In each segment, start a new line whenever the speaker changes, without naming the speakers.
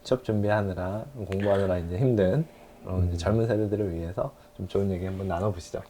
취업 준비하느라 공부하느라 이제 힘든 그런 이제 젊은 세대들을 위해서 좀 좋은 얘기 한번 나눠보시죠.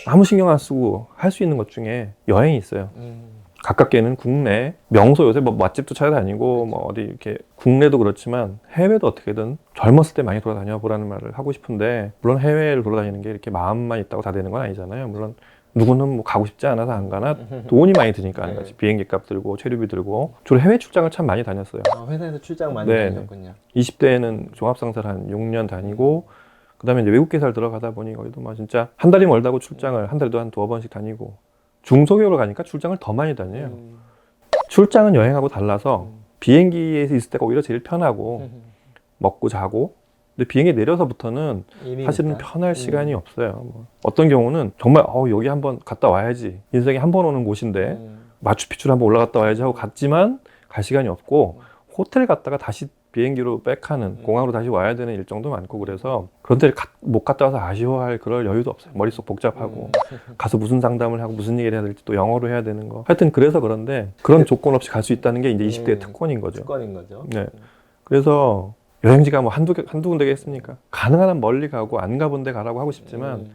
아무 신경 안 쓰고 할 수 있는 것 중에 여행이 있어요. 가깝게는 국내 명소, 요새 뭐 맛집도 찾아다니고 뭐 어디 이렇게 국내도 그렇지만 해외도 어떻게든 젊었을 때 많이 돌아다녀 보라는 말을 하고 싶은데, 물론 해외를 돌아다니는 게 이렇게 마음만 있다고 다 되는 건 아니잖아요. 물론 누구는 뭐 가고 싶지 않아서 안 가나, 돈이 많이 드니까 안 가지. 비행기 값 들고 체류비 들고. 주로 해외 출장을 참 많이 다녔어요.
회사에서 출장 많이
네.
다녔군요.
20대에는 종합상사를 한 6년 다니고, 그 다음에 이제 외국 회사를 들어가다 보니 거기도 막 진짜 한 달이 멀다고 출장을 한 달에도 한 2번씩 다니고, 중소기업으로 가니까 출장을 더 많이 다녀요. 출장은 여행하고 달라서 비행기에서 있을 때가 오히려 제일 편하고 먹고 자고, 근데 비행기 내려서부터는 사실은 편할 시간이 없어요. 뭐 어떤 경우는 정말 여기 한번 갔다 와야지, 인생에 한 번 오는 곳인데 마추픽추를 한번 올라갔다 와야지 하고 갔지만 갈 시간이 없고, 호텔 갔다가 다시 비행기로 백하는, 공항으로 다시 와야 되는 일정도 많고, 그래서 그런 데를 못 갔다 와서 아쉬워할 그럴 여유도 없어요. 머릿속 복잡하고 가서 무슨 상담을 하고 무슨 얘기를 해야 될지 또 영어로 해야 되는 거, 하여튼 그래서 그런데 그런 조건 없이 갈 수 있다는 게 이제 20대의 특권인 거죠.
특권인 거죠.
네. 그래서 여행지가 뭐 한두 군데겠습니까? 가능한 한 멀리 가고 안 가본 데 가라고 하고 싶지만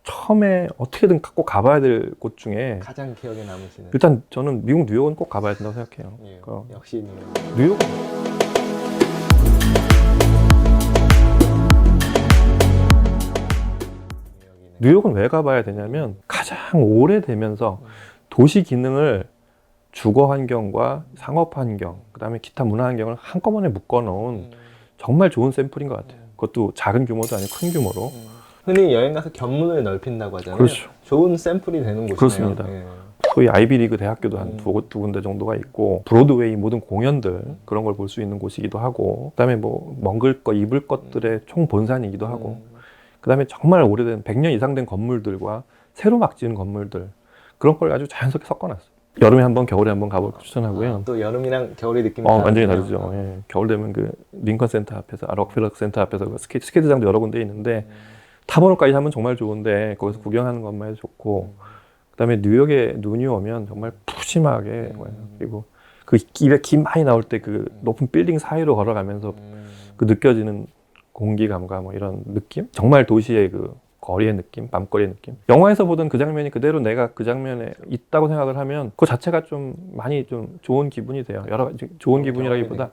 처음에 어떻게든 꼭 가봐야 될 곳 중에
가장 기억에 남으시는,
일단 저는 미국 뉴욕은 꼭 가봐야 된다고 생각해요.
예, 역시
뉴욕 뉴욕은 왜 가봐야 되냐면, 가장 오래되면서 도시 기능을 주거 환경과 상업 환경, 그 다음에 기타 문화 환경을 한꺼번에 묶어놓은 정말 좋은 샘플인 것 같아요. 그것도 작은 규모도 아니고 큰 규모로.
흔히 여행 가서 견문을 넓힌다고 하잖아요.
그렇죠.
좋은 샘플이 되는 곳이네요.
그렇습니다.
예.
소위 아이비리그 대학교도 한 두 군데 정도가 있고, 브로드웨이 모든 공연들 그런 걸 볼 수 있는 곳이기도 하고, 그 다음에 뭐 먹을 거 입을 것들의 총 본산이기도 하고, 그 다음에 정말 오래된 100년 이상 된 건물들과 새로 막 지은 건물들, 그런 걸 아주 자연스럽게 섞어놨어요. 여름에 한번 겨울에 한번 가볼 거 추천하고요.
또 여름이랑 겨울의 느낌이
완전히
다르죠.
다르죠. 예. 겨울 되면 그 링컨 센터 앞에서, 록펠러 센터 앞에서 그 스케이트장도 여러 군데 있는데 타보는까지 하면 정말 좋은데, 거기서 구경하는 것만 해도 좋고, 그다음에 뉴욕에 눈이 오면 정말 푸짐하게 그리고 그 입에 김 많이 나올 때 그 높은 빌딩 사이로 걸어가면서 그 느껴지는 공기감과 뭐 이런 느낌, 정말 도시의 그 거리의 느낌, 밤거리의 느낌. 영화에서 보던 그 장면이 그대로 내가 그 장면에 있다고 생각을 하면 그 자체가 좀 많이 좀 좋은 기분이 돼요. 여러 가지 좋은 기분이라기보다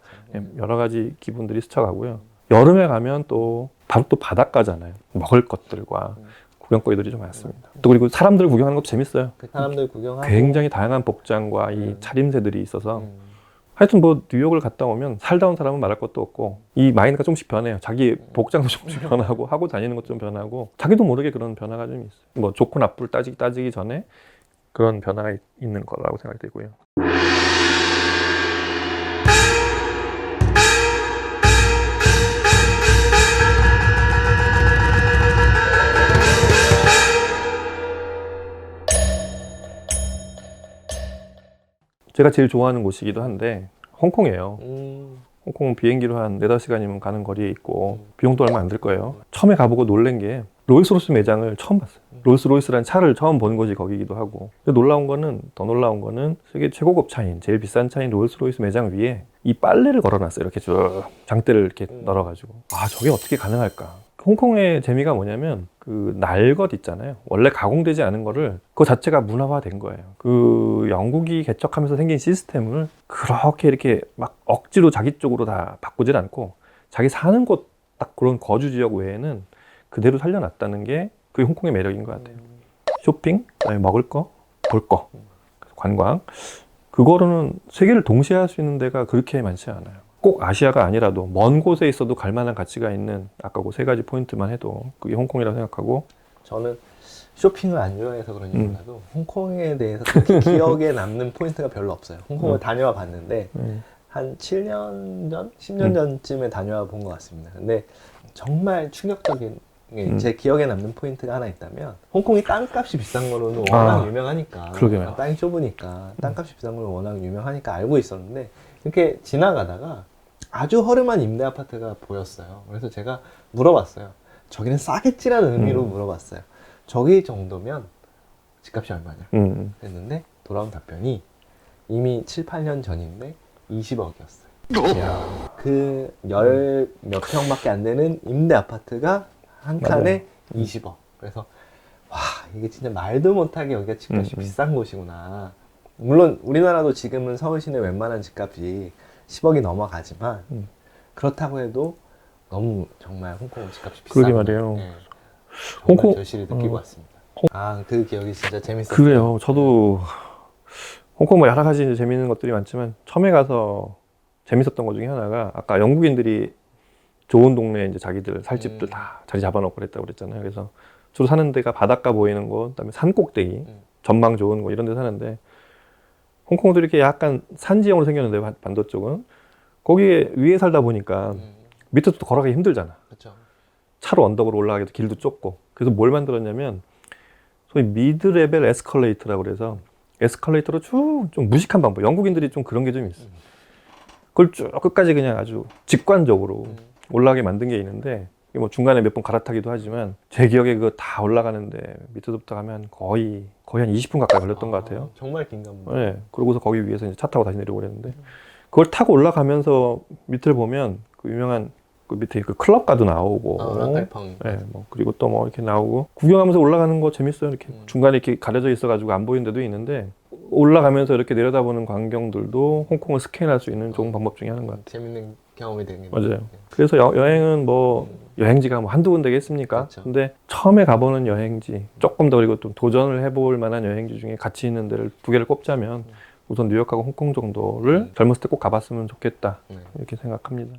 여러 가지 기분들이 스쳐가고요. 여름에 가면 또 바로 또 바닷가잖아요. 먹을 것들과 구경거리들이 좀 많습니다. 또 그리고 사람들 구경하는 것도 재밌어요.
그 사람들 구경하고
굉장히 다양한 복장과 이 차림새들이 있어서 하여튼 뭐 뉴욕을 갔다 오면 살다 온 사람은 말할 것도 없고, 이 마인드가 조금씩 변해요. 자기 복장도 조금씩 변하고, 하고 다니는 것도 좀 변하고, 자기도 모르게 그런 변화가 좀 있어요. 뭐 좋고 나쁘를 따지기 전에 그런 변화가 있는 거라고 생각이 되고요. 제가 제일 좋아하는 곳이기도 한데 홍콩이에요. 홍콩은 비행기로 한 4-5시간이면 가는 거리에 있고, 비용도 얼마 안 들 거예요. 처음에 가보고 놀란 게 롤스로이스 매장을 처음 봤어요. 롤스로이스라는 차를 처음 보는 곳이 거기기도 하고, 근데 더 놀라운 거는 세계 최고급 차인, 제일 비싼 차인 롤스로이스 매장 위에 이 빨래를 걸어놨어요. 이렇게 쭉 장대를 이렇게 널어가지고, 저게 어떻게 가능할까? 홍콩의 재미가 뭐냐면 그 날것 있잖아요. 원래 가공되지 않은 거를 그 자체가 문화화된 거예요. 그 영국이 개척하면서 생긴 시스템을 그렇게 이렇게 막 억지로 자기 쪽으로 다 바꾸질 않고, 자기 사는 곳 딱 그런 거주 지역 외에는 그대로 살려놨다는 게 그게 홍콩의 매력인 것 같아요. 쇼핑, 그다음에 먹을 거, 볼 거, 관광, 그거로는 세계를 동시에 할 수 있는 데가 그렇게 많지 않아요. 꼭 아시아가 아니라도 먼 곳에 있어도 갈 만한 가치가 있는, 아까 그 3가지 포인트만 해도 그게 홍콩이라고 생각하고,
저는 쇼핑을 안 좋아해서 그런지 몰라도 홍콩에 대해서 그렇게 기억에 남는 포인트가 별로 없어요. 홍콩을 다녀와 봤는데 한 7년 전? 10년 전쯤에 다녀와 본 것 같습니다. 근데 정말 충격적인 제 기억에 남는 포인트가 하나 있다면, 홍콩이 땅값이 비싼 거로는 워낙 유명하니까,
그러게요.
땅이 좁으니까 땅값이 비싼 거로 워낙 유명하니까 알고 있었는데, 이렇게 지나가다가 아주 허름한 임대 아파트가 보였어요. 그래서 제가 물어봤어요. 저기는 싸겠지라는 의미로 물어봤어요. 저기 정도면 집값이 얼마냐 했는데 돌아온 답변이 이미 7, 8년 전인데 20억이었어요. 그 열 몇 평밖에 안 되는 임대 아파트가 한 칸에 20억. 그래서 와, 이게 진짜 말도 못하게 여기가 집값이 비싼 곳이구나. 물론 우리나라도 지금은 서울 시내 웬만한 집값이 10억이 넘어가지만 그렇다고 해도 너무 정말 홍콩은 집값이 비싸.
그러게 말이에요.
네.
홍콩
절실히 느끼고 왔습니다. 그 기억이 진짜 재밌었어요.
그래요. 저도 홍콩 뭐 여러 가지 이제 재밌는 것들이 많지만 처음에 가서 재밌었던 것 중에 하나가 아까 영국인들이 좋은 동네에 이제 자기들 살 집들 다 자리 잡아놓고 그랬다고 그랬잖아요. 그래서 주로 사는 데가 바닷가 보이는 곳, 그다음에 산 꼭대기, 전망 좋은 곳 이런 데 사는데 홍콩도 이렇게 약간 산지형으로 생겼는데 반도 쪽은 거기에 위에 살다 보니까 밑에도 또 걸어가기 힘들잖아.
그렇죠.
차로 언덕으로 올라가기도 길도 좁고. 그래서 뭘 만들었냐면 소위 미드 레벨 에스컬레이터라고 그래서 에스컬레이터로 쭉 좀 무식한 방법. 영국인들이 좀 그런 게 좀 있어. 그걸 쭉 끝까지 그냥 아주 직관적으로 올라가게 만든 게 있는데 뭐 중간에 몇 번 갈아타기도 하지만 제 기억에 그거 다 올라가는데 밑에서부터 가면 거의 한 20분 가까이 걸렸던 것 같아요.
정말 긴 건물.
네. 그러고서 거기 위에서 이제 차 타고 다시 내려오고 그랬는데 그걸 타고 올라가면서 밑을 보면 그 유명한 그 밑에 그 클럽가도 나오고,
랑칼펑.
네, 뭐 그리고 또 뭐 이렇게 나오고 구경하면서 올라가는 거 재밌어요. 이렇게 중간에 이렇게 가려져 있어가지고 안 보이는 데도 있는데 올라가면서 이렇게 내려다보는 광경들도 홍콩을 스캔할 수 있는 좋은 방법 중에 하나인 것 같아요.
재밌는 경험이 되겠네요.
맞아요. 그래서 여행은 뭐 여행지가 뭐 한두 군데겠습니까?
그렇죠.
근데 처음에 가보는 여행지 조금 더 그리고 또 도전을 해볼 만한 여행지 중에 가치 있는 데를 두 개를 꼽자면 우선 뉴욕하고 홍콩 정도를 젊었을 때 꼭 가봤으면 좋겠다 이렇게 생각합니다.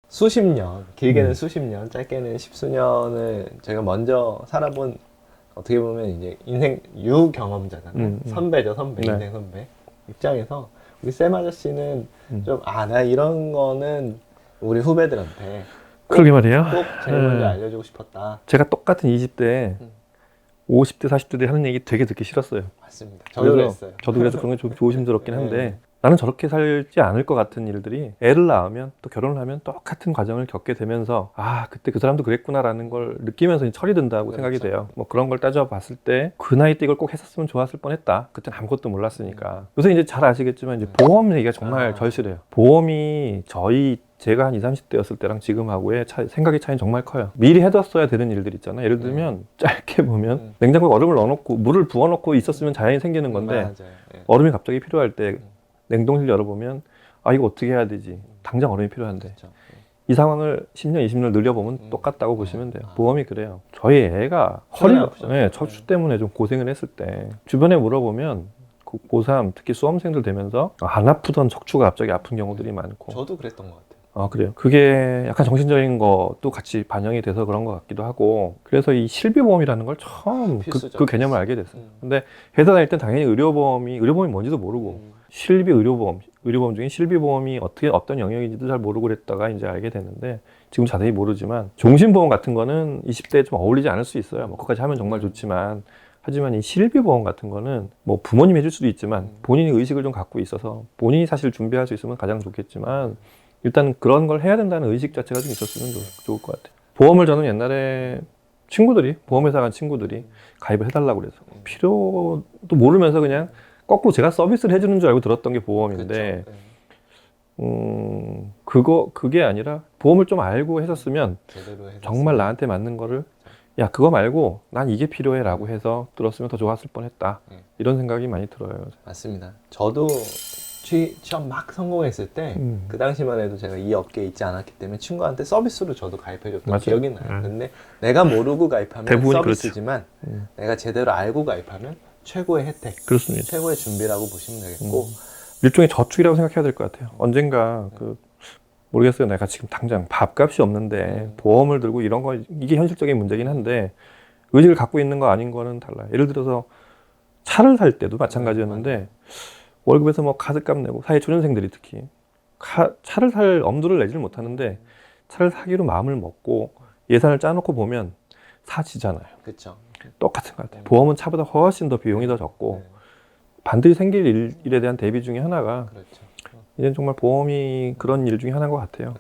수십 년, 길게는 수십 년, 짧게는 십수년을 제가 먼저 살아본 어떻게 보면 이제 인생 유경험자잖아요. 선배죠, 선배.
네.
인생 선배 입장에서 우리 쌤 아저씨는 좀 나 이런 거는 우리 후배들한테
그러게 말이에요.
꼭 제일 먼저 알려주고 싶었다.
제가 똑같은 20대 50대 40대들이 하는 얘기 되게 듣기 싫었어요.
맞습니다. 저도 그랬어요.
저도 그래서 그런 게 좀 조심스럽긴 한데 나는 저렇게 살지 않을 것 같은 일들이 애를 낳으면 또 결혼을 하면 똑같은 과정을 겪게 되면서 아 그때 그 사람도 그랬구나라는 걸 느끼면서 철이 든다고 생각이 돼요. 뭐 그런 걸 따져봤을 때 그 나이 때 이걸 꼭 했었으면 좋았을 뻔했다. 그때는 아무것도 몰랐으니까. 요새 이제 잘 아시겠지만 이제 보험 얘기가 정말 절실해요. 보험이 제가 한 20, 30대였을 때랑 지금하고의 생각의 차이는 정말 커요. 미리 해뒀어야 되는 일들 있잖아요. 예를 들면 짧게 보면 냉장고에 얼음을 넣어놓고 물을 부어놓고 있었으면 자연히 생기는 건데 얼음이 갑자기 필요할 때 냉동실 열어보면 아 이거 어떻게 해야 되지? 당장 얼음이 필요한데
그렇죠.
이 상황을 10년, 20년 늘려보면 똑같다고 보시면 돼요. 보험이 그래요. 저희 애가 척추 때문에 좀 고생을 했을 때 주변에 물어보면 그 고3 특히 수험생들 되면서 안 아프던 척추가 갑자기 아픈 경우들이 많고
저도 그랬던 것 같아요.
그래요. 그게 약간 정신적인 것도 같이 반영이 돼서 그런 것 같기도 하고 그래서 이 실비보험이라는 걸 처음 그 개념을 알게 됐어요. 근데 회사 다닐 땐 당연히 의료보험이 뭔지도 모르고 의료보험 중에 실비보험이 어떤 영역인지도 잘 모르고 그랬다가 이제 알게 됐는데 지금 자세히 모르지만 종신보험 같은 거는 20대에 좀 어울리지 않을 수 있어요. 뭐 그것까지 하면 정말 좋지만 하지만 이 실비보험 같은 거는 뭐 부모님이 해줄 수도 있지만 본인이 의식을 좀 갖고 있어서 본인이 사실 준비할 수 있으면 가장 좋겠지만 일단 그런 걸 해야 된다는 의식 자체가 좀 있었으면 좋을 것 같아요. 보험을 저는 옛날에 보험회사 간 친구들이 가입을 해달라고 그래서 필요도 모르면서 그냥 거꾸로 제가 서비스를 해주는 줄 알고 들었던 게 보험인데 그게 아니라 보험을 좀 알고 했었으면 정말 나한테 맞는 거를 야 그거 말고 난 이게 필요해 라고 해서 들었으면 더 좋았을 뻔했다 이런 생각이 많이 들어요.
맞습니다. 저도 취업 막 성공했을 때 그 당시만 해도 제가 이 업계에 있지 않았기 때문에 친구한테 서비스로 저도 가입해줬던 기억이 나요. 근데 내가 모르고 가입하면 서비스지만 내가 제대로 알고 가입하면 최고의 혜택,
그렇습니다.
최고의 준비라고 보시면 되겠고
일종의 저축이라고 생각해야 될 것 같아요. 언젠가 모르겠어요. 내가 지금 당장 밥값이 없는데 보험을 들고 이런 거 이게 현실적인 문제긴 한데 의식을 갖고 있는 거 아닌 거는 달라요. 예를 들어서 차를 살 때도 마찬가지였는데 월급에서 뭐 카드값 내고 사회 초년생들이 특히 차를 살 엄두를 내지를 못하는데 차를 사기로 마음을 먹고 예산을 짜놓고 보면 사지잖아요.
그렇죠.
똑같은 것 같아요. 보험은 차보다 훨씬 더 비용이 더 적고 반드시 생길 일에 대한 대비 중에 하나가 이제는 정말 보험이 그런 일 중에 하나인 것 같아요.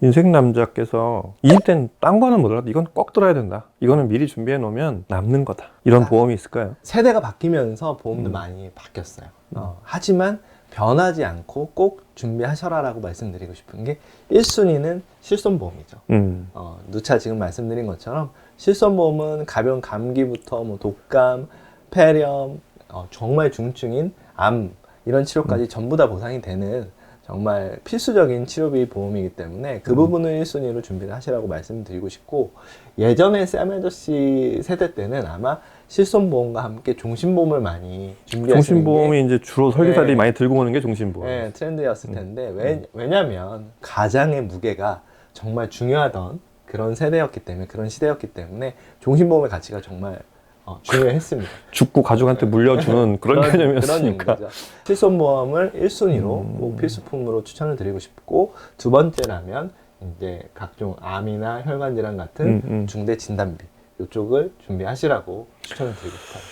인생 남자께서 20대는 딴 거는 모르라도 이건 꼭 들어야 된다. 이거는 미리 준비해 놓으면 남는 거다. 이런 보험이 있을까요?
세대가 바뀌면서 보험도 많이 바뀌었어요. 하지만 변하지 않고 꼭 준비하셔라라고 말씀드리고 싶은 게 1순위는 실손보험이죠. 누차 지금 말씀드린 것처럼 실손보험은 가벼운 감기부터 뭐 독감, 폐렴, 정말 중증인 암 이런 치료까지 전부 다 보상이 되는 정말 필수적인 치료비 보험이기 때문에 그 부분을 1순위로 준비를 하시라고 말씀드리고 싶고, 예전에 샘 아저씨 세대 때는 아마 실손보험과 함께 종신보험을 많이 준비하시는
종신보험이 이제 주로 설계사들이
네.
많이 들고 오는 게 종신보험.
게 트렌드였을 텐데 왜냐면 가장의 무게가 정말 중요하던 그런 세대였기 때문에, 그런 시대였기 때문에 종신보험의 가치가 정말 중요했습니다.
죽고 가족한테 물려주는 그런
그런
개념이었으니까.
용도죠. 실손보험을 1순위로 꼭 필수품으로 추천을 드리고 싶고, 두 번째라면 이제 각종 암이나 혈관 질환 같은 중대 진단비 이쪽을 준비하시라고 추천을 드리고 싶어요.